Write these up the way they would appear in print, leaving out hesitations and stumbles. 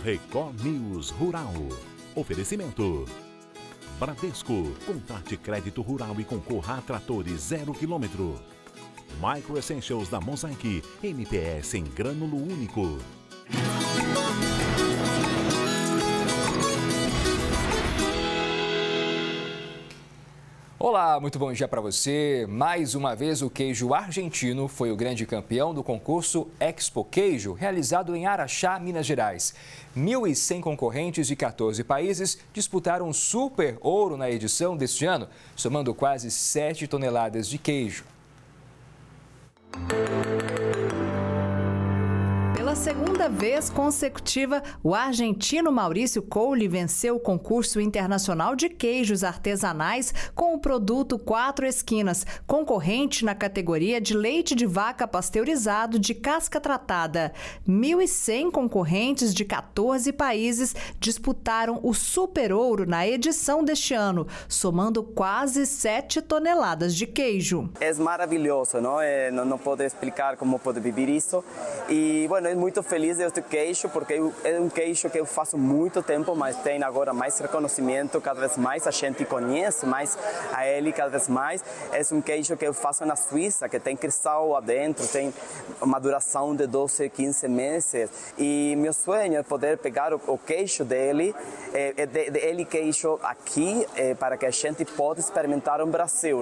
Record News Rural. Oferecimento. Bradesco. Contrate crédito rural e concorra a tratores 0 km. Micro Essentials da Mosaic. MPS em grânulo único. Olá, muito bom dia para você. Mais uma vez, o queijo argentino foi o grande campeão do concurso Expo Queijo, realizado em Araxá, Minas Gerais. 1.100 concorrentes de 14 países disputaram um super ouro na edição deste ano, somando quase 7 toneladas de queijo. Pela segunda vez consecutiva, o argentino Maurício Coule venceu o concurso internacional de queijos artesanais com o produto Quatro Esquinas, concorrente na categoria de leite de vaca pasteurizado de casca tratada. 1.100 concorrentes de 14 países disputaram o super ouro na edição deste ano, somando quase 7 toneladas de queijo. É maravilhoso, não? Não posso explicar como pode viver isso. E, bueno, muito feliz deste queijo, porque é um queijo que eu faço muito tempo, mas tem agora mais reconhecimento, cada vez mais a gente conhece mais a ele, cada vez mais. É um queijo que eu faço na Suíça, que tem cristal adentro, tem uma duração de 12, 15 meses. E meu sonho é poder pegar o queijo dele, ele queijo aqui, para que a gente possa experimentar no Brasil.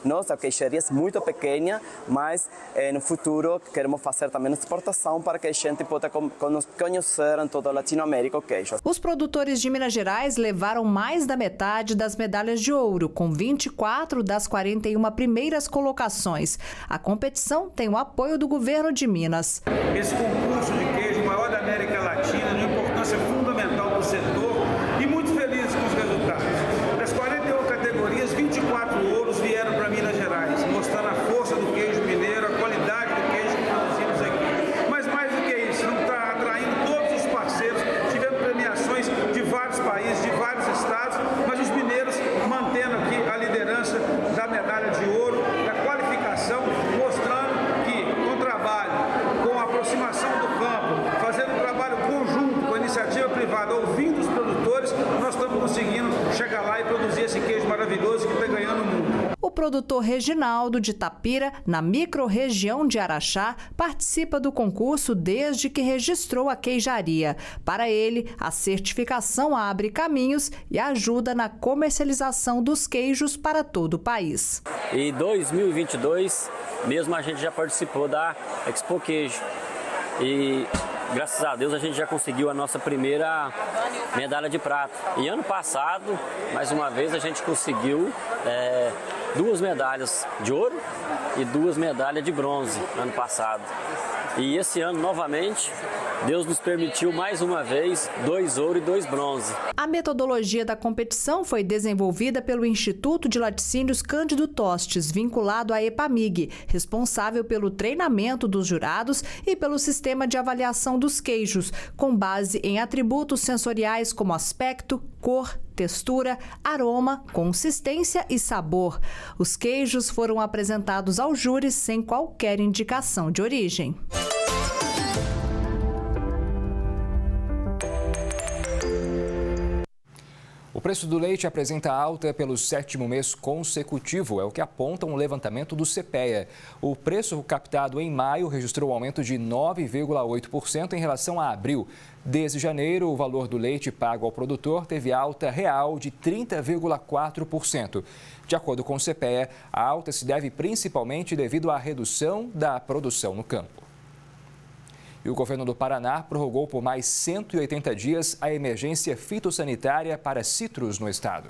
Nossa queijaria é muito pequena, mas no futuro queremos fazer também exportação para que a gente possa conhecer em toda a Latinoamérica o queijo. Os produtores de Minas Gerais levaram mais da metade das medalhas de ouro, com 24 das 41 primeiras colocações. A competição tem o apoio do governo de Minas. Esse concurso de queijo, maior da América Latina, de importância fundamental para o setor, e muito feliz com os resultados. Das 41 categorias, 24 ouros vieram para Minas Gerais, mostrando a força do queijo mineiro, a qualidade do queijo que produzimos aqui. Mas mais do que isso, não está atraindo todos os parceiros. Tivemos premiações de vários países, de vários estados, mas os mineiros mantendo aqui a liderança da medalha de ouro, da qualificação, mostrando que com trabalho, com a aproximação do campo, fazendo um trabalho conjunto com a iniciativa privada, ouvindo os produtores, nós estamos conseguindo chegar lá e produzir esse queijo maravilhoso que está ganhando o mundo. O produtor Reginaldo de Tapira, na micro-região de Araxá, participa do concurso desde que registrou a queijaria. Para ele, a certificação abre caminhos e ajuda na comercialização dos queijos para todo o país. Em 2022, mesmo a gente já participou da Expo Queijo. E graças a Deus a gente já conseguiu a nossa primeira medalha de prata. E ano passado, mais uma vez, a gente conseguiu 2 medalhas de ouro e 2 medalhas de bronze ano passado. E esse ano, novamente, Deus nos permitiu mais uma vez 2 ouro e 2 bronze. A metodologia da competição foi desenvolvida pelo Instituto de Laticínios Cândido Tostes, vinculado à EPAMIG, responsável pelo treinamento dos jurados e pelo sistema de avaliação dos queijos, com base em atributos sensoriais como aspecto, cor, textura, aroma, consistência e sabor. Os queijos foram apresentados ao júri sem qualquer indicação de origem. O preço do leite apresenta alta pelo 7º mês consecutivo, é o que aponta um levantamento do CPEA. O preço captado em maio registrou um aumento de 9,8% em relação a abril. Desde janeiro, o valor do leite pago ao produtor teve alta real de 30,4%. De acordo com o CPEA, a alta se deve principalmente devido à redução da produção no campo. E o governo do Paraná prorrogou por mais 180 dias a emergência fitossanitária para citros no estado.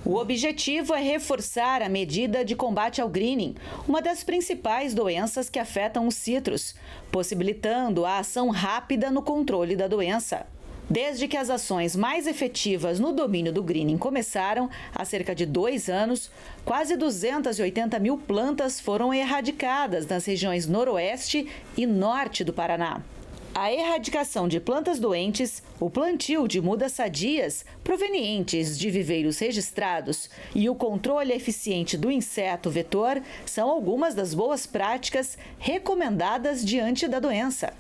O objetivo é reforçar a medida de combate ao greening, uma das principais doenças que afetam os citros, possibilitando a ação rápida no controle da doença. Desde que as ações mais efetivas no domínio do greening começaram, há cerca de 2 anos, quase 280 mil plantas foram erradicadas nas regiões noroeste e norte do Paraná. A erradicação de plantas doentes, o plantio de mudas sadias provenientes de viveiros registrados e o controle eficiente do inseto vetor são algumas das boas práticas recomendadas diante da doença.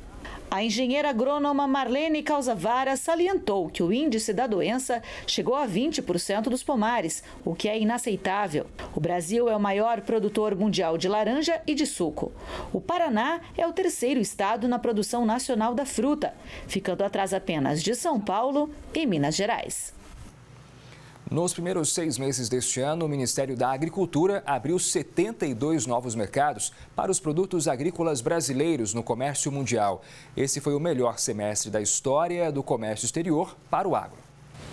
A engenheira agrônoma Marlene Calzavara salientou que o índice da doença chegou a 20% dos pomares, o que é inaceitável. O Brasil é o maior produtor mundial de laranja e de suco. O Paraná é o terceiro estado na produção nacional da fruta, ficando atrás apenas de São Paulo e Minas Gerais. Nos primeiros 6 meses deste ano, o Ministério da Agricultura abriu 72 novos mercados para os produtos agrícolas brasileiros no comércio mundial. Esse foi o melhor semestre da história do comércio exterior para o agro.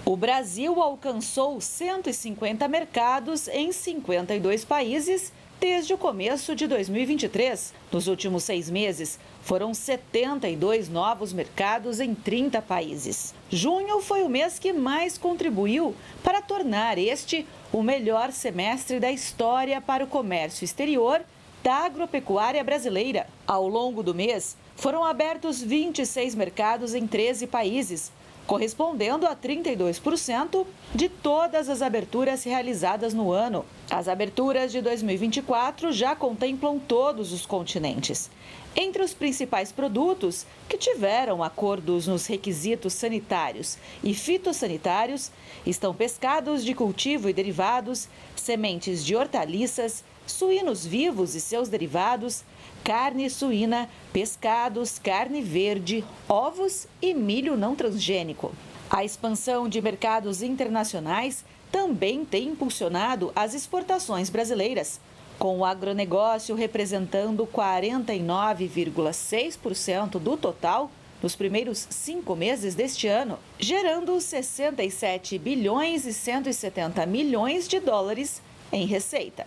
O Brasil alcançou 150 mercados em 52 países desde o começo de 2023. Nos últimos 6 meses, foram 72 novos mercados em 30 países. Junho foi o mês que mais contribuiu para tornar este o melhor semestre da história para o comércio exterior da agropecuária brasileira. Ao longo do mês, foram abertos 26 mercados em 13 países, correspondendo a 32% de todas as aberturas realizadas no ano. As aberturas de 2024 já contemplam todos os continentes. Entre os principais produtos que tiveram acordos nos requisitos sanitários e fitossanitários estão pescados de cultivo e derivados, sementes de hortaliças, suínos vivos e seus derivados, carne suína, pescados, carne verde, ovos e milho não transgênico. A expansão de mercados internacionais também tem impulsionado as exportações brasileiras, com o agronegócio representando 49,6% do total nos primeiros 5 meses deste ano, gerando 67 bilhões e 170 milhões de dólares em receita.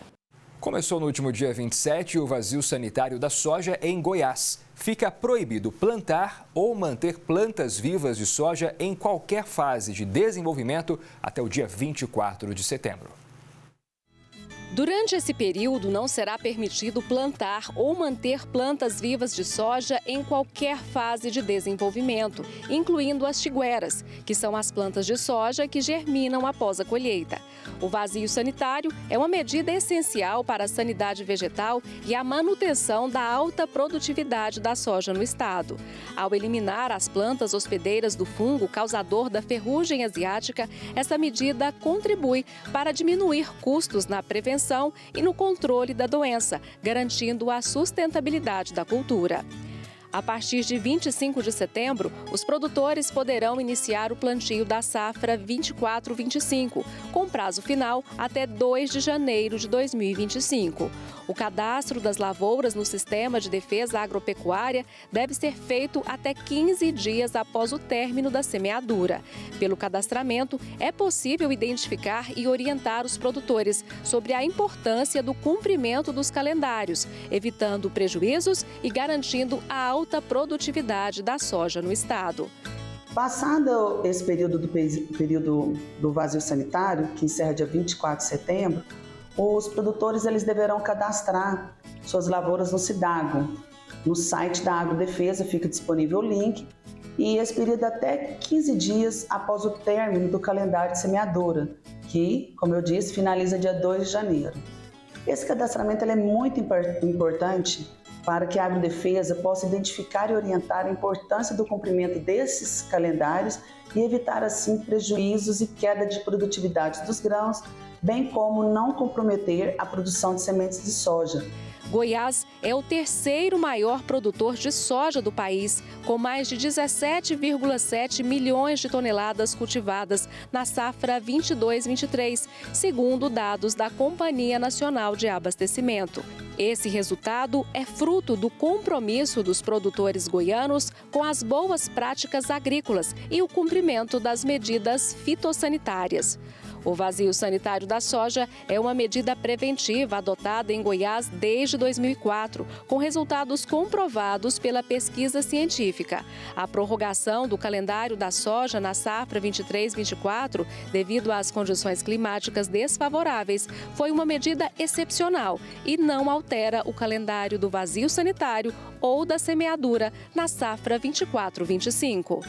Começou no último dia 27 o vazio sanitário da soja em Goiás. Fica proibido plantar ou manter plantas vivas de soja em qualquer fase de desenvolvimento até o dia 24 de setembro. Durante esse período, não será permitido plantar ou manter plantas vivas de soja em qualquer fase de desenvolvimento, incluindo as tigueras, que são as plantas de soja que germinam após a colheita. O vazio sanitário é uma medida essencial para a sanidade vegetal e a manutenção da alta produtividade da soja no estado. Ao eliminar as plantas hospedeiras do fungo causador da ferrugem asiática, essa medida contribui para diminuir custos na prevenção e no controle da doença, garantindo a sustentabilidade da cultura. A partir de 25 de setembro, os produtores poderão iniciar o plantio da safra 24-25, com prazo final até 2 de janeiro de 2025. O cadastro das lavouras no Sistema de Defesa Agropecuária deve ser feito até 15 dias após o término da semeadura. Pelo cadastramento, é possível identificar e orientar os produtores sobre a importância do cumprimento dos calendários, evitando prejuízos e garantindo a alta produtividade da soja no estado. Passado esse período do vazio sanitário, que encerra dia 24 de setembro, os produtores eles deverão cadastrar suas lavouras no SIDAGO. No site da Agrodefesa fica disponível o link e esse período até 15 dias após o término do calendário de semeadura, que, como eu disse, finaliza dia 2 de janeiro. Esse cadastramento ele é muito importante para que a Agrodefesa possa identificar e orientar a importância do cumprimento desses calendários e evitar, assim, prejuízos e queda de produtividade dos grãos, bem como não comprometer a produção de sementes de soja. Goiás é o terceiro maior produtor de soja do país, com mais de 17,7 milhões de toneladas cultivadas na safra 22-23, segundo dados da Companhia Nacional de Abastecimento. Esse resultado é fruto do compromisso dos produtores goianos com as boas práticas agrícolas e o cumprimento das medidas fitossanitárias. O vazio sanitário da soja é uma medida preventiva adotada em Goiás desde 2004, com resultados comprovados pela pesquisa científica. A prorrogação do calendário da soja na safra 23-24, devido às condições climáticas desfavoráveis, foi uma medida excepcional e não altera o calendário do vazio sanitário ou da semeadura na safra 24-25.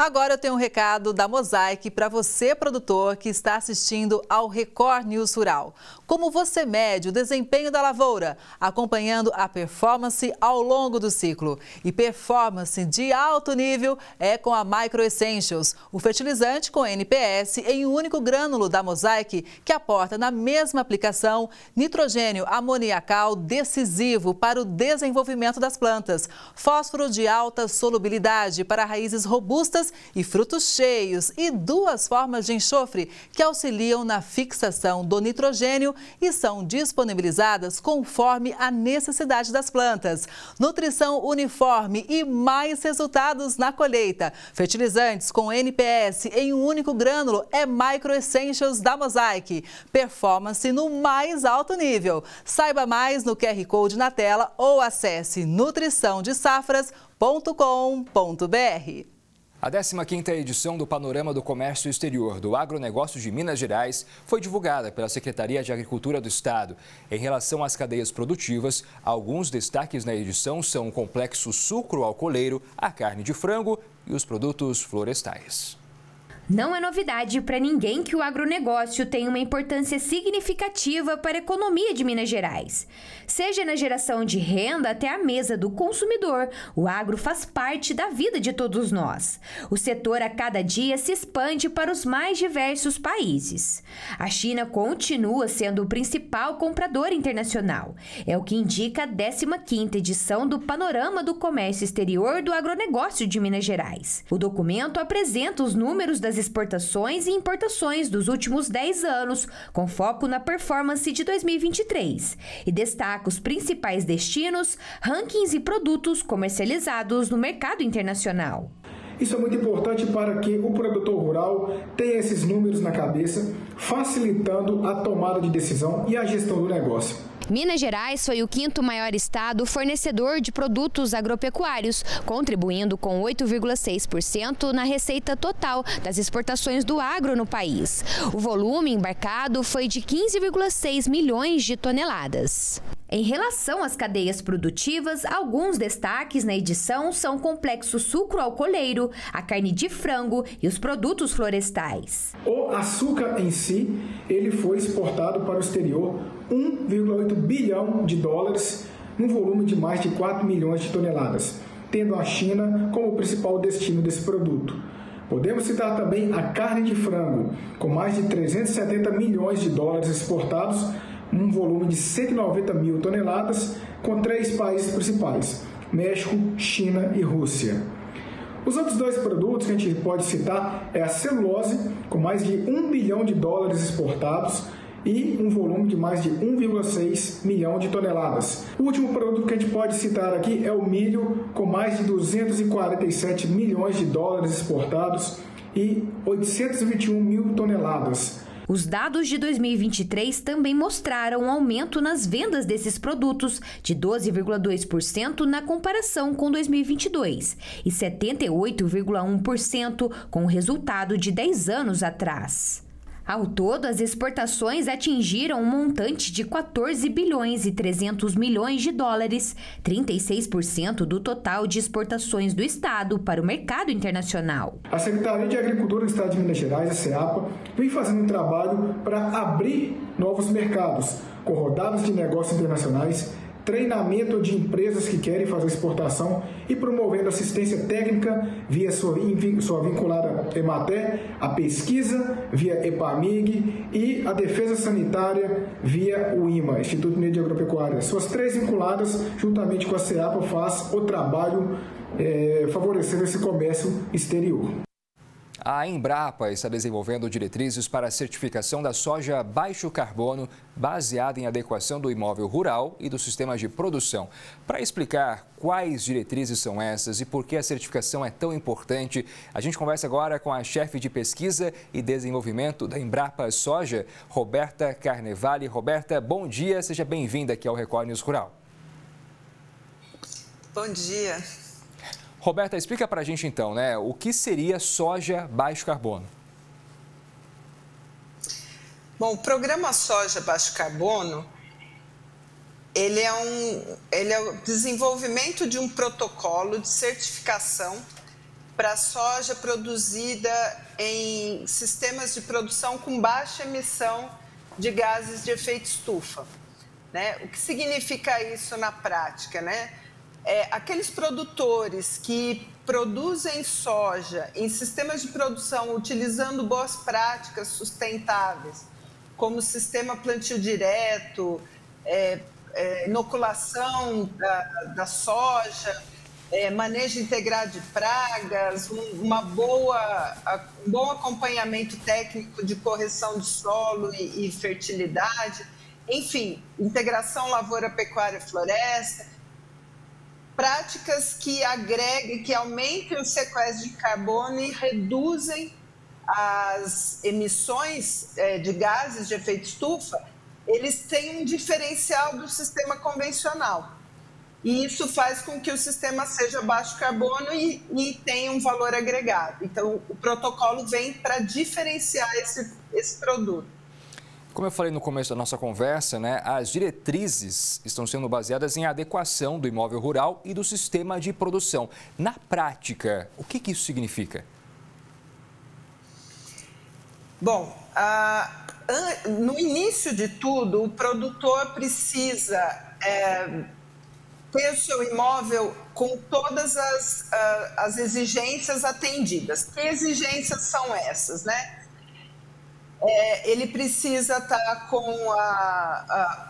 Agora eu tenho um recado da Mosaic para você, produtor, que está assistindo ao Record News Rural. Como você mede o desempenho da lavoura, acompanhando a performance ao longo do ciclo. E performance de alto nível é com a Micro Essentials, o fertilizante com NPS em um único grânulo da Mosaic, que aporta na mesma aplicação nitrogênio amoniacal decisivo para o desenvolvimento das plantas, fósforo de alta solubilidade para raízes robustas e frutos cheios e 2 formas de enxofre que auxiliam na fixação do nitrogênio e são disponibilizadas conforme a necessidade das plantas. Nutrição uniforme e mais resultados na colheita. Fertilizantes com NPS em um único grânulo é Micro Essentials da Mosaic. Performance no mais alto nível. Saiba mais no QR Code na tela ou acesse nutriçãodesafras.com.br. A 15ª edição do Panorama do Comércio Exterior do Agronegócio de Minas Gerais foi divulgada pela Secretaria de Agricultura do Estado. Em relação às cadeias produtivas, alguns destaques na edição são o complexo sucro-alcooleiro, a carne de frango e os produtos florestais. Não é novidade para ninguém que o agronegócio tem uma importância significativa para a economia de Minas Gerais. Seja na geração de renda até a mesa do consumidor, o agro faz parte da vida de todos nós. O setor a cada dia se expande para os mais diversos países. A China continua sendo o principal comprador internacional. É o que indica a 15ª edição do Panorama do Comércio Exterior do Agronegócio de Minas Gerais. O documento apresenta os números das exportações e importações dos últimos 10 anos, com foco na performance de 2023, e destaca os principais destinos, rankings e produtos comercializados no mercado internacional. Isso é muito importante para que o produtor rural tenha esses números na cabeça, facilitando a tomada de decisão e a gestão do negócio. Minas Gerais foi o 5º maior estado fornecedor de produtos agropecuários, contribuindo com 8,6% na receita total das exportações do agro no país. O volume embarcado foi de 15,6 milhões de toneladas. Em relação às cadeias produtivas, alguns destaques na edição são o complexo sucro-alcooleiro, a carne de frango e os produtos florestais. O açúcar em si, ele foi exportado para o exterior 1,8 bilhão de dólares, num volume de mais de 4 milhões de toneladas, tendo a China como principal destino desse produto. Podemos citar também a carne de frango, com mais de 370 milhões de dólares exportados, um volume de 190 mil toneladas, com 3 países principais, México, China e Rússia. Os outros 2 produtos que a gente pode citar é a celulose, com mais de 1 bilhão de dólares exportados e um volume de mais de 1,6 milhão de toneladas. O último produto que a gente pode citar aqui é o milho, com mais de 247 milhões de dólares exportados e 821 mil toneladas. Os dados de 2023 também mostraram um aumento nas vendas desses produtos de 12,2% na comparação com 2022 e 78,1% com o resultado de 10 anos atrás. Ao todo, as exportações atingiram um montante de 14 bilhões e 300 milhões de dólares, 36% do total de exportações do Estado para o mercado internacional. A Secretaria de Agricultura do Estado de Minas Gerais, a SEAPA, vem fazendo um trabalho para abrir novos mercados, com rodadas de negócios internacionais, treinamento de empresas que querem fazer exportação e promovendo assistência técnica via sua vinculada EMATER, a pesquisa via EPAMIG e a defesa sanitária via o IMA, Instituto Mineiro de Agropecuária. Suas 3 vinculadas, juntamente com a SEAPA, faz o trabalho favorecendo esse comércio exterior. A Embrapa está desenvolvendo diretrizes para a certificação da soja baixo carbono, baseada em adequação do imóvel rural e do sistema de produção. Para explicar quais diretrizes são essas e por que a certificação é tão importante, a gente conversa agora com a chefe de pesquisa e desenvolvimento da Embrapa Soja, Roberta Carnevale. Roberta, bom dia, seja bem-vinda aqui ao Record News Rural. Bom dia. Roberta, explica para a gente então, né, o que seria soja baixo carbono? Bom, o programa Soja Baixo Carbono, ele é o desenvolvimento de um protocolo de certificação para soja produzida em sistemas de produção com baixa emissão de gases de efeito estufa, né? O que significa isso na prática, né? Aqueles produtores que produzem soja em sistemas de produção utilizando boas práticas sustentáveis, como o sistema plantio direto, inoculação da soja, manejo integrado de pragas, um bom acompanhamento técnico de correção de solo e fertilidade, enfim, integração lavoura, pecuária, floresta, práticas que agreguem, que aumentem o sequestro de carbono e reduzem as emissões de gases de efeito estufa, eles têm um diferencial do sistema convencional. E isso faz com que o sistema seja baixo carbono e tenha um valor agregado. Então, o protocolo vem para diferenciar esse produto. Como eu falei no começo da nossa conversa, né, as diretrizes estão sendo baseadas em adequação do imóvel rural e do sistema de produção. Na prática, o que isso significa? Bom, no início de tudo, o produtor precisa ter o seu imóvel com todas as exigências atendidas. Que exigências são essas, né? Ele precisa estar com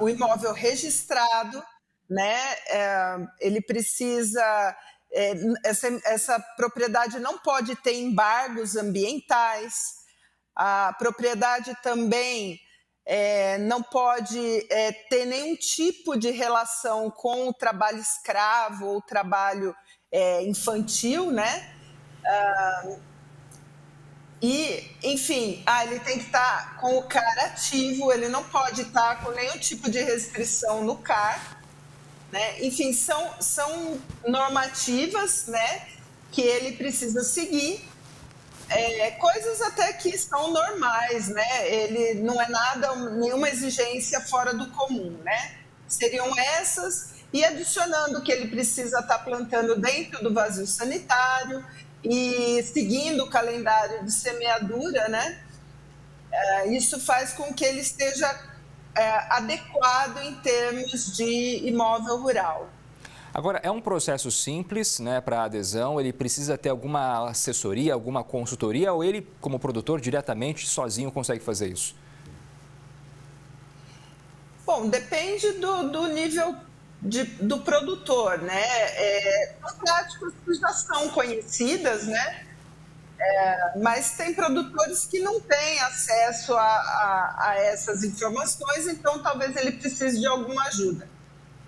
o imóvel registrado, né? Ele precisa... essa propriedade não pode ter embargos ambientais. A propriedade também não pode ter nenhum tipo de relação com o trabalho escravo ou trabalho infantil, né? E, enfim, ele tem que estar com o CAR ativo, ele não pode estar com nenhum tipo de restrição no CAR, né? Enfim, são normativas, né, que ele precisa seguir, coisas até que são normais, né? Ele não é nenhuma exigência fora do comum, né? Seriam essas, e adicionando que ele precisa estar plantando dentro do vazio sanitário, e seguindo o calendário de semeadura, né? Isso faz com que ele esteja adequado em termos de imóvel rural. Agora, é um processo simples, né, para adesão? Ele precisa ter alguma assessoria, alguma consultoria, ou ele, como produtor, diretamente, sozinho, consegue fazer isso? Bom, depende do nível do produtor, né? As práticas que já são conhecidas, né? Mas tem produtores que não têm acesso a essas informações, então talvez ele precise de alguma ajuda.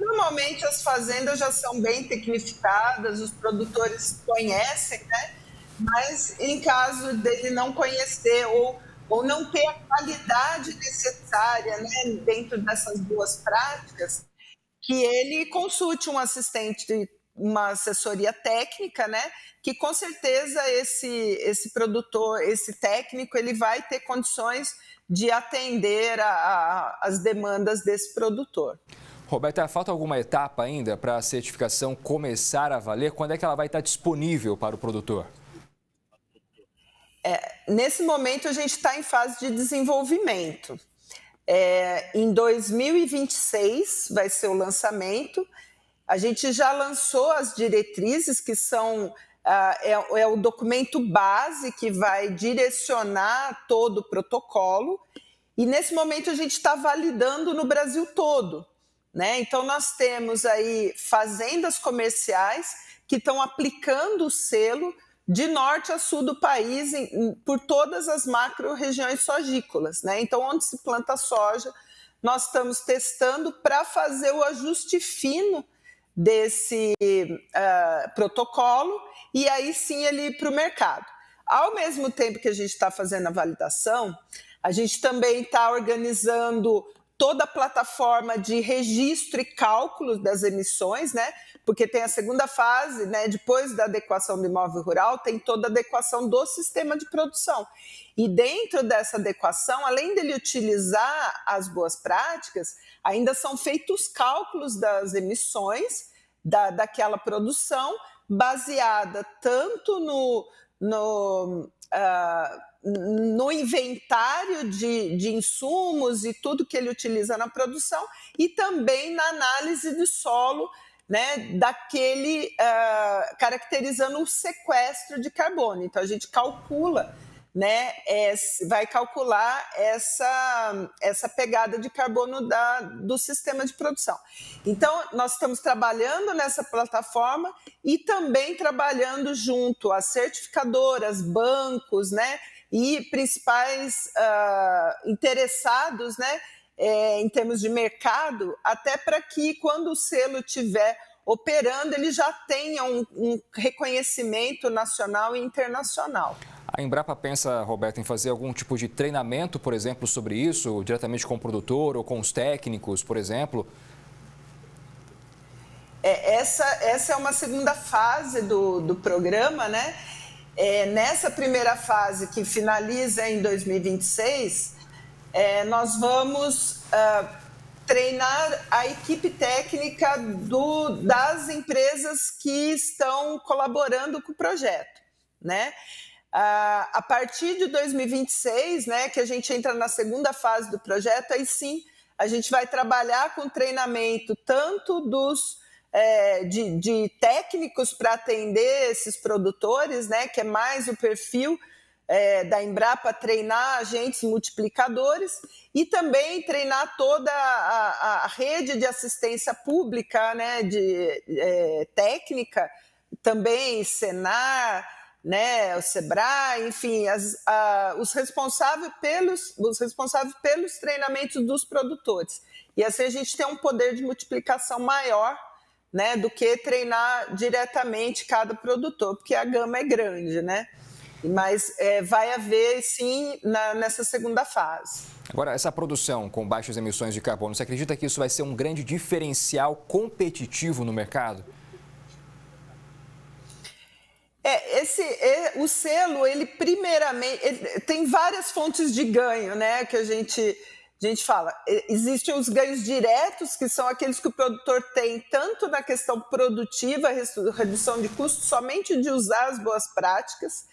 Normalmente as fazendas já são bem tecnificadas, os produtores conhecem, né? Mas em caso dele não conhecer ou não ter a qualidade necessária, né, dentro dessas boas práticas, que ele consulte um assistente, uma assessoria técnica, né? Que com certeza esse produtor, esse técnico, ele vai ter condições de atender as demandas desse produtor. Roberta, falta alguma etapa ainda para a certificação começar a valer? Quando é que ela vai estar disponível para o produtor? Nesse momento a gente está em fase de desenvolvimento. Em 2026 vai ser o lançamento. A gente já lançou as diretrizes, que são o documento base que vai direcionar todo o protocolo. E nesse momento a gente está validando no Brasil todo, né? Então nós temos aí fazendas comerciais que estão aplicando o selo de norte a sul do país, por todas as macro-regiões sogícolas, né? Então, onde se planta soja, nós estamos testando para fazer o ajuste fino desse protocolo e aí sim ele ir para o mercado. Ao mesmo tempo que a gente está fazendo a validação, a gente também está organizando toda a plataforma de registro e cálculo das emissões, né? Porque tem a segunda fase, né? Depois da adequação do imóvel rural, tem toda a adequação do sistema de produção. E dentro dessa adequação, além dele utilizar as boas práticas, ainda são feitos cálculos das emissões daquela produção, baseada tanto no inventário de insumos e tudo que ele utiliza na produção e também na análise do solo, né, caracterizando o sequestro de carbono. Então, a gente calcula, né, vai calcular essa pegada de carbono do sistema de produção. Então, nós estamos trabalhando nessa plataforma e também trabalhando junto às certificadoras, bancos, né, e principais interessados, né, em termos de mercado, até para que quando o selo estiver operando, ele já tenha um reconhecimento nacional e internacional. A Embrapa pensa, Roberta, em fazer algum tipo de treinamento, por exemplo, sobre isso, diretamente com o produtor ou com os técnicos, por exemplo? Essa é uma segunda fase do programa, né? Nessa primeira fase, que finaliza em 2026, nós vamos treinar a equipe técnica das empresas que estão colaborando com o projeto, né? A partir de 2026, né, que a gente entra na segunda fase do projeto, aí sim a gente vai trabalhar com treinamento tanto de técnicos para atender esses produtores, né, que é mais o perfil da Embrapa, treinar agentes multiplicadores e também treinar toda a rede de assistência pública, né, técnica, também Senar, né, o Sebrae, enfim, os responsáveis pelos treinamentos dos produtores. E assim a gente tem um poder de multiplicação maior, né, do que treinar diretamente cada produtor, porque a gama é grande, né? Mas vai haver, sim, nessa segunda fase. Agora, essa produção com baixas emissões de carbono, você acredita que isso vai ser um grande diferencial competitivo no mercado? O selo, ele primeiramente, tem várias fontes de ganho, né, que a gente fala. Existem os ganhos diretos, que são aqueles que o produtor tem, tanto na questão produtiva, redução de custos, somente de usar as boas práticas,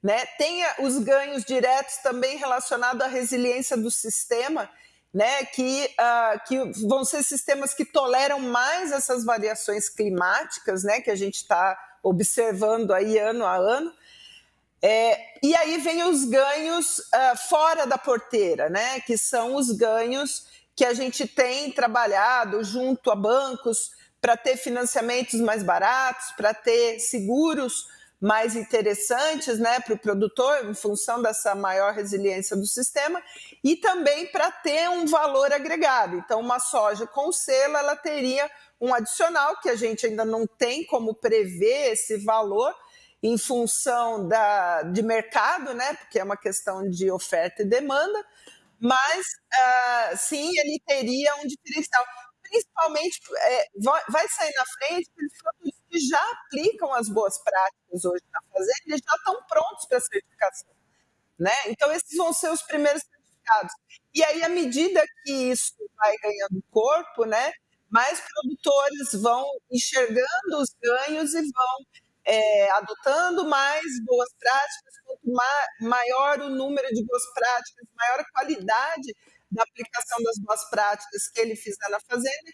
né? Tem os ganhos diretos também relacionados à resiliência do sistema, né, que vão ser sistemas que toleram mais essas variações climáticas, né, que a gente está observando aí ano a ano. E aí vem os ganhos fora da porteira, né, que são os ganhos que a gente tem trabalhado junto a bancos para ter financiamentos mais baratos, para ter seguros mais interessantes, né, para o produtor, em função dessa maior resiliência do sistema, e também para ter um valor agregado. Então, uma soja com selo, ela teria um adicional, que a gente ainda não tem como prever esse valor, em função de mercado, né, porque é uma questão de oferta e demanda, mas, sim, ele teria um diferencial. Principalmente, vai sair na frente pelos produtores que já aplicam as boas práticas hoje na fazenda, eles já estão prontos para a certificação, né? Então, esses vão ser os primeiros certificados. E aí, à medida que isso vai ganhando corpo, né, mais produtores vão enxergando os ganhos e vão adotando mais boas práticas. Quanto maior o número de boas práticas, maior a qualidade da aplicação das boas práticas que ele fizer na fazenda,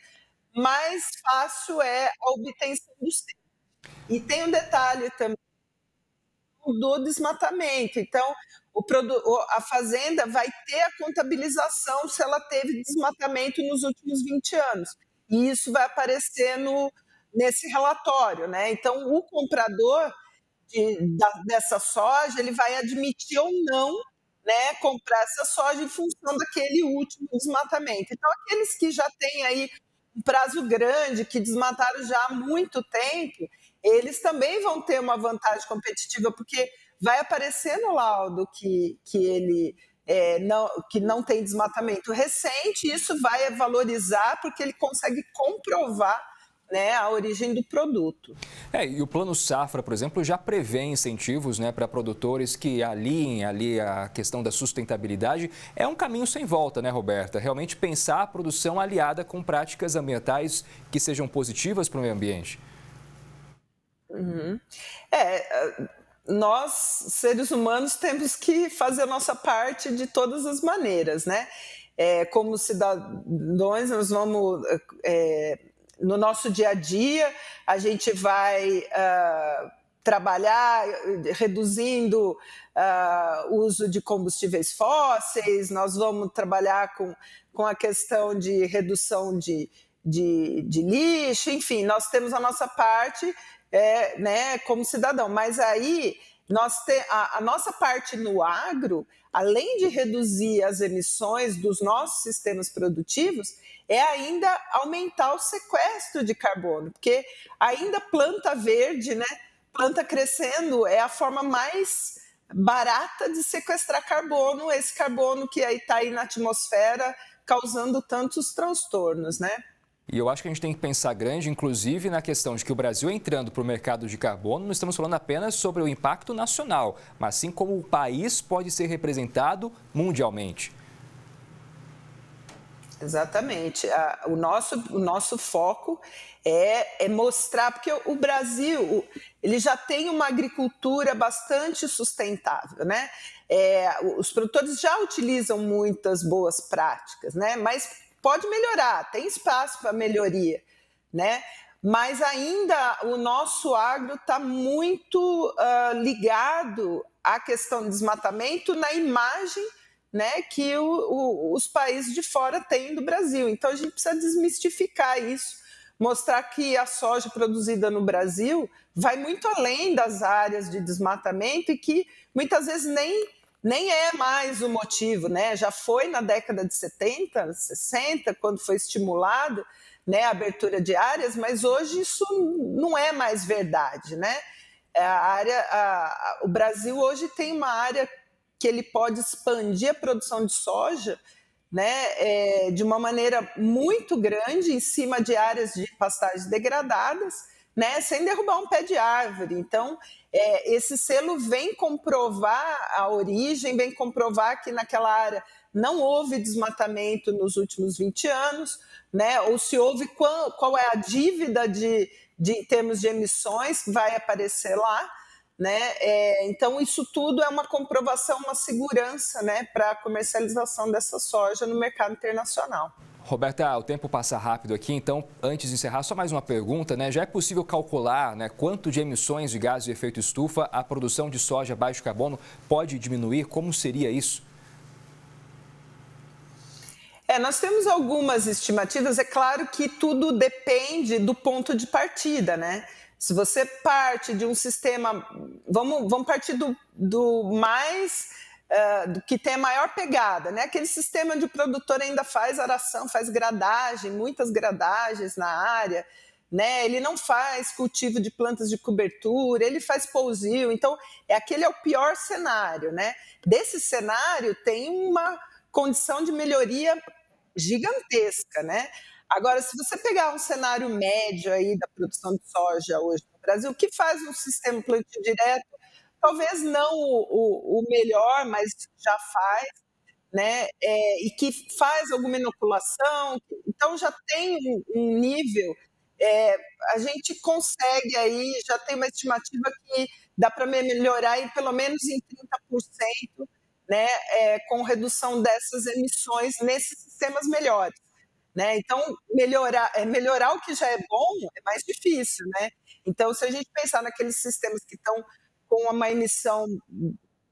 mais fácil é a obtenção do selo. E tem um detalhe também do desmatamento. Então, a fazenda vai ter a contabilização se ela teve desmatamento nos últimos 20 anos. E isso vai aparecer nesse relatório, né? Então, o comprador dessa soja, ele vai admitir ou não, né, comprar essa soja em função daquele último desmatamento. Então, aqueles que já têm aí um prazo grande, que desmataram já há muito tempo, eles também vão ter uma vantagem competitiva, porque vai aparecer no laudo que ele não tem desmatamento recente, e isso vai valorizar porque ele consegue comprovar, né, a origem do produto. E o Plano Safra, por exemplo, já prevê incentivos, né, para produtores que aliem ali a questão da sustentabilidade. É um caminho sem volta, né, Roberta? Realmente pensar a produção aliada com práticas ambientais que sejam positivas para o meio ambiente. Nós, seres humanos, temos que fazer a nossa parte de todas as maneiras, né? Como cidadãos, nós vamos, no nosso dia a dia, a gente vai trabalhar reduzindo o uso de combustíveis fósseis, nós vamos trabalhar com a questão de redução de lixo, enfim, nós temos a nossa parte, né, como cidadão, mas aí a nossa parte no agro, além de reduzir as emissões dos nossos sistemas produtivos, é ainda aumentar o sequestro de carbono, porque ainda planta verde, né, planta crescendo é a forma mais barata de sequestrar carbono, esse carbono que está aí na atmosfera causando tantos transtornos, né? E eu acho que a gente tem que pensar grande, inclusive na questão de que o Brasil entrando para o mercado de carbono, não estamos falando apenas sobre o impacto nacional, mas sim como o país pode ser representado mundialmente. Exatamente. O nosso foco é mostrar, porque o Brasil ele já tem uma agricultura bastante sustentável, né? Os produtores já utilizam muitas boas práticas, né? Mas pode melhorar, tem espaço para melhoria, né? Mas ainda o nosso agro está muito ligado à questão do desmatamento na imagem, né, que os países de fora têm do Brasil. Então a gente precisa desmistificar isso, mostrar que a soja produzida no Brasil vai muito além das áreas de desmatamento e que muitas vezes nem é mais o motivo, né? Já foi na década de 70, 60, quando foi estimulado, né, a abertura de áreas, mas hoje isso não é mais verdade, né? O Brasil hoje tem uma área que ele pode expandir a produção de soja, né, de uma maneira muito grande em cima de áreas de pastagens degradadas, né, sem derrubar um pé de árvore. Então, esse selo vem comprovar a origem, vem comprovar que naquela área não houve desmatamento nos últimos 20 anos, né, ou se houve, qual é a dívida em termos de emissões que vai aparecer lá, né? Então, isso tudo é uma comprovação, uma segurança, né, para a comercialização dessa soja no mercado internacional. Roberta, o tempo passa rápido aqui, então, antes de encerrar, só mais uma pergunta, né? Já é possível calcular, né, quanto de emissões de gases de efeito estufa a produção de soja baixo carbono pode diminuir? Como seria isso? Nós temos algumas estimativas, é claro que tudo depende do ponto de partida, né? Se você parte de um sistema, vamos partir do mais, do que tem a maior pegada, né? Aquele sistema onde o produtor ainda faz aração, faz gradagem, muitas gradagens na área, né? Ele não faz cultivo de plantas de cobertura, ele faz pousio, então aquele é o pior cenário, né? Desse cenário tem uma condição de melhoria gigantesca, né? Agora, se você pegar um cenário médio aí da produção de soja hoje no Brasil, o que faz um sistema plantio direto, talvez não o melhor, mas já faz, né? E que faz alguma inoculação, então já tem um nível, a gente consegue aí, já tem uma estimativa que dá para melhorar em pelo menos em 30%, né? Com redução dessas emissões nesses sistemas melhores. Né? Então, melhorar o que já é bom é mais difícil, né? Então, se a gente pensar naqueles sistemas que estão com uma emissão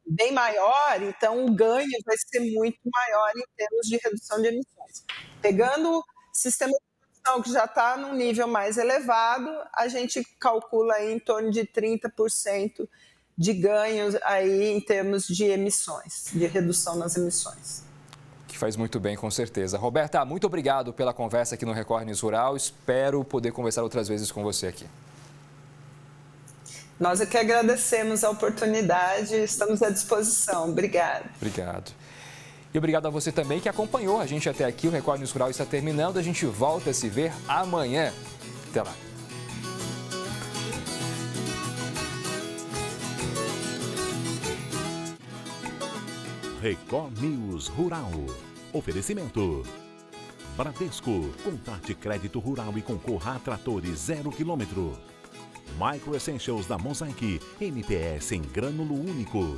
bem maior, então o ganho vai ser muito maior em termos de redução de emissões. Pegando o sistema de produção que já está num nível mais elevado, a gente calcula aí em torno de 30% de ganhos aí em termos de emissões, de redução nas emissões. Que faz muito bem, com certeza. Roberta, muito obrigado pela conversa aqui no Record News Rural. Espero poder conversar outras vezes com você aqui. Nós é que agradecemos a oportunidade, estamos à disposição. Obrigado. Obrigado. E obrigado a você também que acompanhou a gente até aqui. O Record News Rural está terminando. A gente volta a se ver amanhã. Até lá. Record News Rural. Oferecimento. Bradesco. Contate crédito rural e concorra a tratores 0 km. Micro Essentials da Mosaic, MPS em grânulo único.